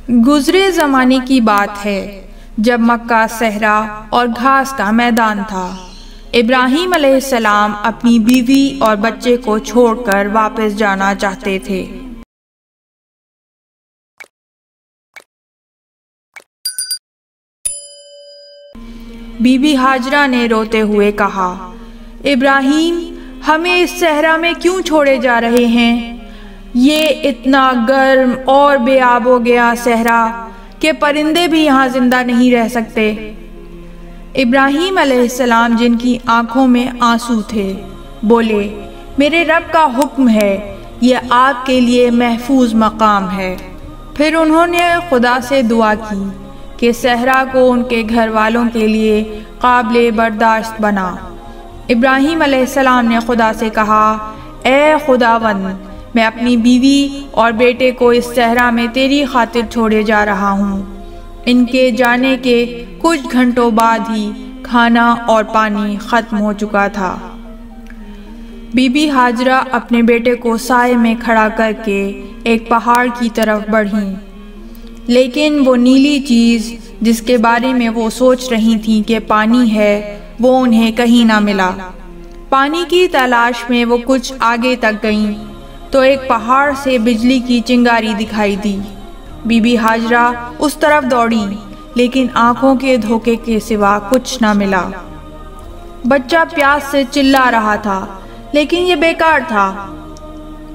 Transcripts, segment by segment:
گزرے زمانے کی بات ہے جب مکہ صحرا اور گھاس کا میدان تھا۔ ابراہیم علیہ السلام اپنی بیوی اور بچے کو چھوڑ کر واپس جانا چاہتے تھے۔ بی بی ہاجرہ نے روتے ہوئے کہا، ابراہیم، ہمیں اس صحرا میں کیوں چھوڑے جا رہے ہیں؟ یہ اتنا گرم اور بے آب ہو گیا صحرا کہ پرندے بھی یہاں زندہ نہیں رہ سکتے۔ ابراہیم علیہ السلام، جن کی آنکھوں میں آنسو تھے، بولے، میرے رب کا حکم ہے، یہ آپ کے لیے محفوظ مقام ہے۔ پھر انہوں نے خدا سے دعا کی کہ صحرا کو ان کے گھر والوں کے لیے قابل برداشت بنا۔ ابراہیم علیہ السلام نے خدا سے کہا، اے خداوند، میں اپنی بیوی اور بیٹے کو اس صحرا میں تیری خاطر چھوڑے جا رہا ہوں۔ ان کے جانے کے کچھ گھنٹوں بعد ہی کھانا اور پانی ختم ہو چکا تھا۔ بی بی ہاجرہ اپنے بیٹے کو سائے میں کھڑا کر کے ایک پہاڑ کی طرف بڑھیں، لیکن وہ نیلی چیز جس کے بارے میں وہ سوچ رہی تھیں کہ پانی ہے، وہ انہیں کہیں نہ ملا۔ پانی کی تلاش میں وہ کچھ آگے تک گئیں تو ایک پہاڑ سے بجلی کی چنگاری دکھائی دی۔ بی بی ہاجرہ اس طرف دوڑی، لیکن آنکھوں کے دھوکے کے سوا کچھ نہ ملا۔ بچہ پیاس سے چلا رہا تھا، لیکن یہ بیکار تھا۔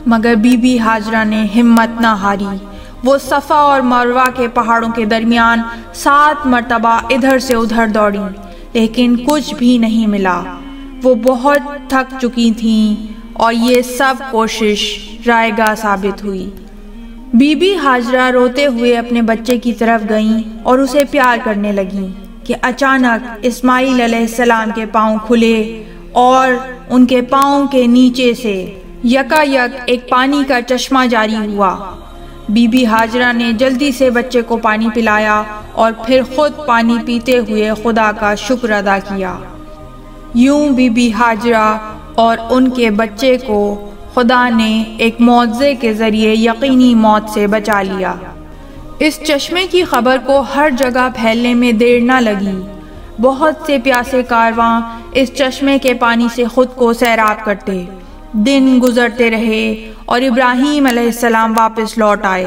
مگر بی بی ہاجرہ نے ہمت نہ ہاری۔ وہ صفا اور مروہ کے پہاڑوں کے درمیان 7 مرتبہ ادھر سے ادھر دوڑی، لیکن کچھ بھی نہیں ملا۔ وہ بہت تھک چکی تھیں اور یہ سب کوشش رائے گاہ ثابت ہوئی۔ بی بی ہاجرہ روتے ہوئے اپنے بچے کی طرف گئیں اور اسے پیار کرنے لگیں کہ اچانک اسماعیل علیہ السلام کے پاؤں کھلے اور ان کے پاؤں کے نیچے سے یکایک ایک پانی کا چشمہ جاری ہوا۔ بی بی ہاجرہ نے جلدی سے بچے کو پانی پلایا اور پھر خود پانی پیتے ہوئے خدا کا شکر ادا کیا۔ یوں بی بی ہاجرہ اور ان کے بچے کو خدا نے ایک معجزے کے ذریعے یقینی موت سے بچا لیا۔ اس چشمے کی خبر کو ہر جگہ پھیلنے میں دیر نہ لگی۔ بہت سے پیاسے کارواں اس چشمے کے پانی سے خود کو سیراب کرتے۔ دن گزرتے رہے اور ابراہیم علیہ السلام واپس لوٹ آئے۔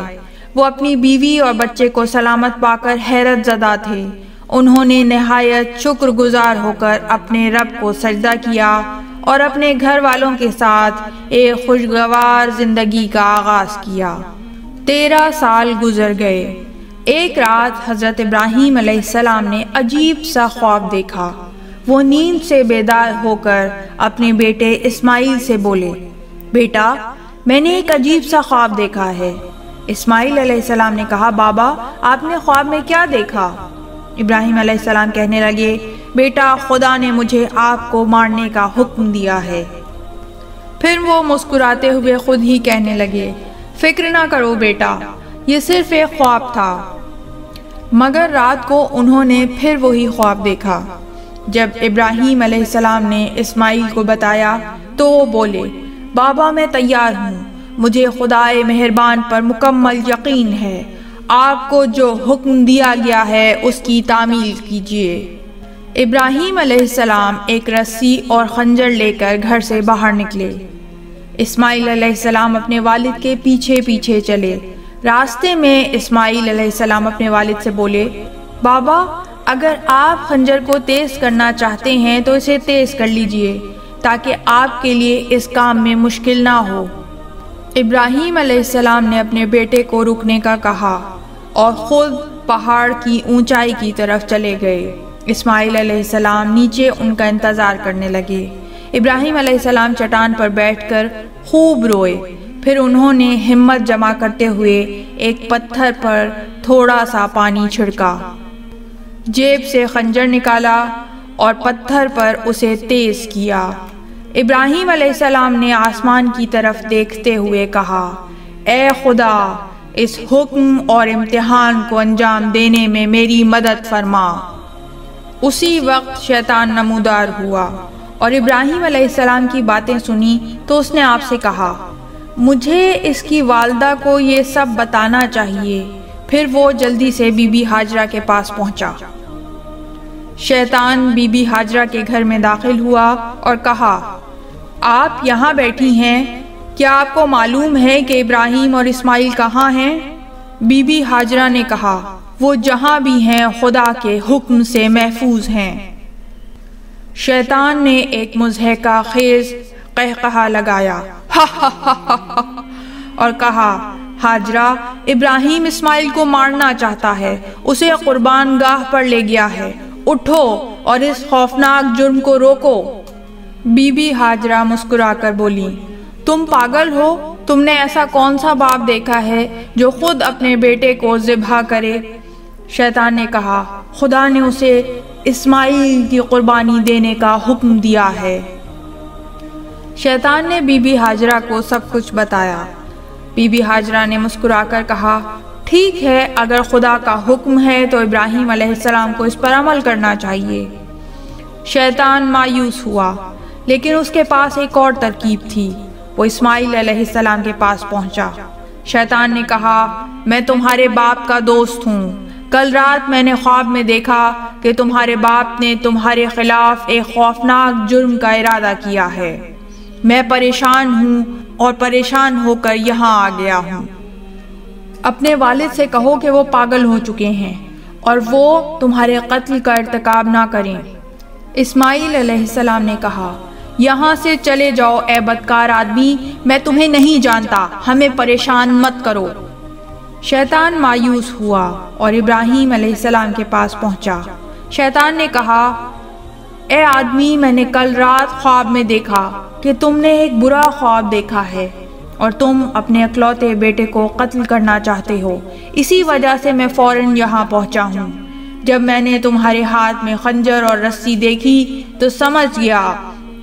وہ اپنی بیوی اور بچے کو سلامت پا کر حیرت زدہ تھے۔ انہوں نے نہایت شکر گزار ہو کر اپنے رب کو سجدہ کیا اور اپنے گھر والوں کے ساتھ ایک خوشگوار زندگی کا آغاز کیا۔ 13 سال گزر گئے۔ ایک رات حضرت ابراہیم علیہ السلام نے عجیب سا خواب دیکھا۔ وہ نیند سے بیدار ہو کر اپنے بیٹے اسماعیل سے بولے، بیٹا، میں نے ایک عجیب سا خواب دیکھا ہے۔ اسماعیل علیہ السلام نے کہا، بابا، آپ نے خواب میں کیا دیکھا؟ ابراہیم علیہ السلام کہنے لگے، بیٹا، خدا نے مجھے آپ کو مارنے کا حکم دیا ہے۔ پھر وہ مسکراتے ہوئے خود ہی کہنے لگے، فکر نہ کرو بیٹا، یہ صرف ایک خواب تھا۔ مگر رات کو انہوں نے پھر وہی خواب دیکھا۔ جب ابراہیم علیہ السلام نے اسماعیل کو بتایا تو وہ بولے، بابا، میں تیار ہوں، مجھے خدائے مہربان پر مکمل یقین ہے۔ آپ کو جو حکم دیا گیا ہے اس کی تعمیل کیجیے۔ ابراہیم علیہ السلام ایک رسی اور خنجر لے کر گھر سے باہر نکلے۔ اسماعیل علیہ السلام اپنے والد کے پیچھے پیچھے چلے۔ راستے میں اسماعیل علیہ السلام اپنے والد سے بولے، بابا، اگر آپ خنجر کو تیز کرنا چاہتے ہیں تو اسے تیز کر لیجئے تاکہ آپ کے لیے اس کام میں مشکل نہ ہو۔ ابراہیم علیہ السلام نے اپنے بیٹے کو رکنے کا کہا اور خود پہاڑ کی اونچائی کی طرف چلے گئے۔ اسماعیل علیہ السلام نیچے ان کا انتظار کرنے لگے۔ ابراہیم علیہ السلام چٹان پر بیٹھ کر خوب روئے۔ پھر انہوں نے ہمت جمع کرتے ہوئے ایک پتھر پر تھوڑا سا پانی چھڑکا، جیب سے خنجر نکالا اور پتھر پر اسے تیز کیا۔ ابراہیم علیہ السلام نے آسمان کی طرف دیکھتے ہوئے کہا، اے خدا، اس حکم اور امتحان کو انجام دینے میں میری مدد فرما۔ اسی وقت شیطان نمودار ہوا اور ابراہیم علیہ السلام کی باتیں سنی تو اس نے آپ سے کہا، مجھے اس کی والدہ کو یہ سب بتانا چاہیے، پھر وہ جلدی سے بی بی ہاجرہ کے پاس پہنچا۔ شیطان بی بی ہاجرہ کے گھر میں داخل ہوا اور کہا، آپ یہاں بیٹھی ہیں، کیا آپ کو معلوم ہے کہ ابراہیم اور اسماعیل کہاں ہیں؟ بی بی ہاجرہ نے کہا، وہ جہاں بھی ہیں خدا کے حکم سے محفوظ ہیں۔ شیطان نے ایک مضحکہ خیز قہقہہ لگایا اور کہا، ہاجرہ، ابراہیم اسماعیل کو مارنا چاہتا ہے، اسے قربان گاہ پر لے گیا ہے، اٹھو اور اس خوفناک جرم کو روکو۔ بی بی ہاجرہ مسکرا کر بولی، تم پاگل ہو، تم نے ایسا کون سا باپ دیکھا ہے جو خود اپنے بیٹے کو ذبح کرے؟ شیطان نے کہا، خدا نے اسے اسماعیل کی قربانی دینے کا حکم دیا ہے۔ شیطان نے بی بی ہاجرہ کو سب کچھ بتایا۔ بی بی ہاجرہ نے مسکرا کر کہا، ٹھیک ہے، اگر خدا کا حکم ہے تو ابراہیم علیہ السلام کو اس پر عمل کرنا چاہیے۔ شیطان مایوس ہوا، لیکن اس کے پاس ایک اور ترکیب تھی۔ وہ اسماعیل علیہ السلام کے پاس پہنچا۔ شیطان نے کہا، میں تمہارے باپ کا دوست ہوں، کل رات میں نے خواب میں دیکھا کہ تمہارے باپ نے تمہارے خلاف ایک خوفناک جرم کا ارادہ کیا ہے۔ میں پریشان ہوں اور پریشان ہو کر یہاں آ گیا ہوں۔ اپنے والد سے کہو کہ وہ پاگل ہو چکے ہیں اور وہ تمہارے قتل کا ارتکاب نہ کریں۔ اسماعیل علیہ السلام نے کہا، یہاں سے چلے جاؤ اے بدکار آدمی، میں تمہیں نہیں جانتا، ہمیں پریشان مت کرو۔ شیطان مایوس ہوا اور ابراہیم علیہ السلام کے پاس پہنچا۔ شیطان نے کہا، اے آدمی، میں نے کل رات خواب میں دیکھا کہ تم نے ایک برا خواب دیکھا ہے اور تم اپنے اکلوتے بیٹے کو قتل کرنا چاہتے ہو، اسی وجہ سے میں فوراً یہاں پہنچا ہوں۔ جب میں نے تمہارے ہاتھ میں خنجر اور رسی دیکھی تو سمجھ گیا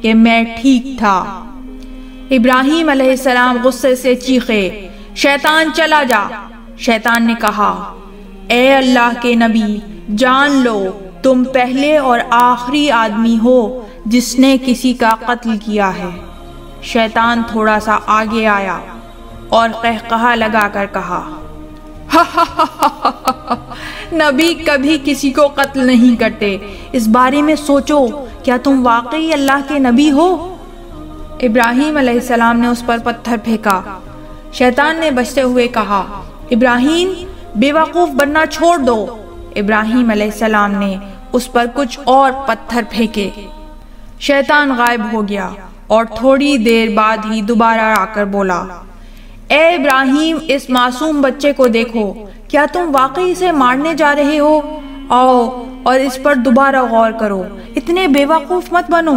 کہ میں ٹھیک تھا۔ ابراہیم علیہ السلام غصے سے چیخے، شیطان چلا جا۔ شیطان نے کہا، اے اللہ کے نبی، جان لو تم پہلے اور آخری آدمی ہو جس نے کسی کا قتل کیا ہے۔ شیطان تھوڑا سا آگے آیا اور قہقہہ لگا کر کہا، نبی کبھی کسی کو قتل نہیں کرتے، اس بارے میں سوچو، کیا تم واقعی اللہ کے نبی ہو؟ ابراہیم علیہ السلام نے اس پر پتھر پھینکا۔ شیطان نے بچتے ہوئے کہا، ابراہیم، بے وقوف بننا چھوڑ دو۔ ابراہیم علیہ السلام نے اس پر کچھ اور پتھر پھینکے۔ شیطان غائب ہو گیا اور تھوڑی دیر بعد ہی دوبارہ آ کر بولا، اے ابراہیم، اس معصوم بچے کو دیکھو، کیا تم واقعی اسے مارنے جا رہے ہو؟ آؤ اور اس پر دوبارہ غور کرو، اتنے بے وقوف مت بنو۔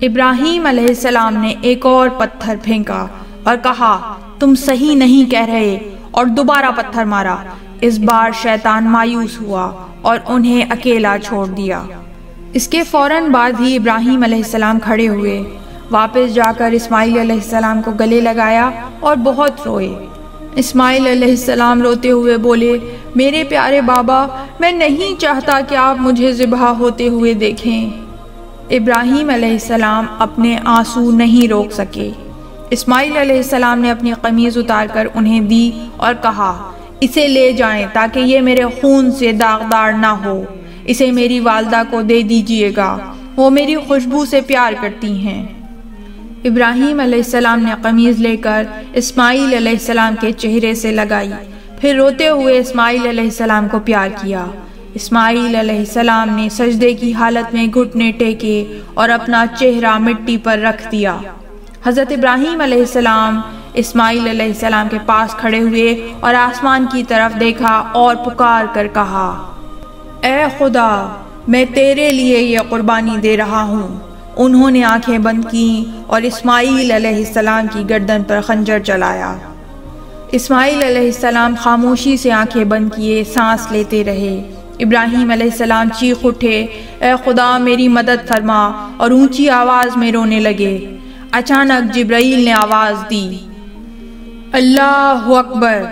ابراہیم علیہ السلام نے ایک اور پتھر پھینکا اور کہا، تم صحیح نہیں کہہ رہے، اور دوبارہ پتھر مارا۔ اس بار شیطان مایوس ہوا اور انہیں اکیلا چھوڑ دیا۔ اس کے فوراً بعد ہی ابراہیم علیہ السلام کھڑے ہوئے، واپس جا کر اسماعیل علیہ السلام کو گلے لگایا اور بہت روئے۔ اسماعیل علیہ السلام روتے ہوئے بولے، میرے پیارے بابا، میں نہیں چاہتا کہ آپ مجھے ذبح ہوتے ہوئے دیکھیں۔ ابراہیم علیہ السلام اپنے آنسو نہیں روک سکے۔ اسماعیل علیہ السلام نے اپنی قمیض اتار کر انہیں دی اور کہا، اسے لے جائیں تاکہ یہ میرے خون سے داغدار نہ ہو، اسے میری والدہ کو دے دیجئے گا، وہ میری خوشبو سے پیار کرتی ہیں۔ ابراہیم علیہ السلام نے قمیض لے کر اسماعیل علیہ السلام کے چہرے سے لگائی، پھر روتے ہوئے اسماعیل علیہ السلام کو پیار کیا۔ اسماعیل علیہ السلام نے سجدے کی حالت میں گھٹنے ٹیکے اور اپنا چہرہ مٹی پر رکھ دیا۔ حضرت ابراہیم علیہ السلام اسماعیل علیہ السلام کے پاس کھڑے ہوئے اور آسمان کی طرف دیکھا اور پکار کر کہا، اے خدا، میں تیرے لیے یہ قربانی دے رہا ہوں۔ انہوں نے آنکھیں بند کیں اور اسماعیل علیہ السلام کی گردن پر خنجر چلایا۔ اسماعیل علیہ السلام خاموشی سے آنکھیں بند کیے سانس لیتے رہے۔ ابراہیم علیہ السلام چیخ اٹھے، اے خدا میری مدد فرما، اور اونچی آواز میں رونے لگے۔ اچانک جبرائیل نے آواز دی، اللہ اکبر،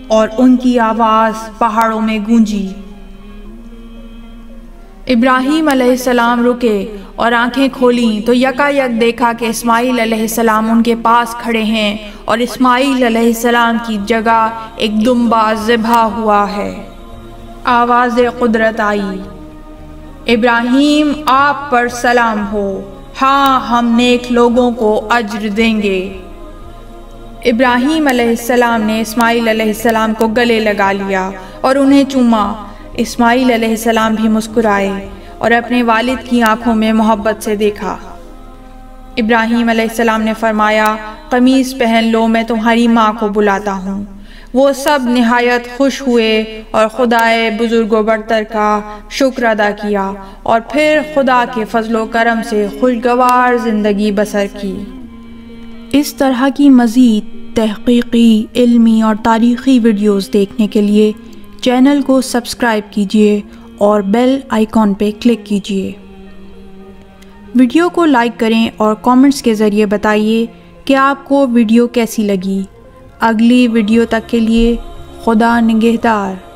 اور ان کی آواز پہاڑوں میں گونجی۔ ابراہیم علیہ السلام رکے اور آنکھیں کھولیں تو یکایک دیکھا کہ اسماعیل علیہ السلام ان کے پاس کھڑے ہیں اور اسماعیل علیہ السلام کی جگہ ایک دمبا ذبح ہوا ہے۔ آواز قدرت آئی، ابراہیم آپ پر سلام ہو، ہاں ہم نیک لوگوں کو اجر دیں گے۔ ابراہیم علیہ السلام نے اسماعیل علیہ السلام کو گلے لگا لیا اور انہیں چوما۔ اسماعیل علیہ السلام بھی مسکرائے اور اپنے والد کی آنکھوں میں محبت سے دیکھا۔ ابراہیم علیہ السلام نے فرمایا، قمیص پہن لو، میں تمہاری ماں کو بلاتا ہوں۔ وہ سب نہایت خوش ہوئے اور خدائے بزرگ و برتر کا شکر ادا کیا اور پھر خدا کے فضل و کرم سے خوشگوار زندگی بسر کی۔ اس طرح کی مزید تحقیقی، علمی اور تاریخی ویڈیوز دیکھنے کے لیے چینل کو سبسکرائب کیجیے اور بیل آئیکن پہ کلک کیجیے۔ ویڈیو کو لائک کریں اور کامنٹس کے ذریعے بتائیے کہ آپ کو ویڈیو کیسی لگی۔ اگلی ویڈیو تک کے لیے خدا نگہدار۔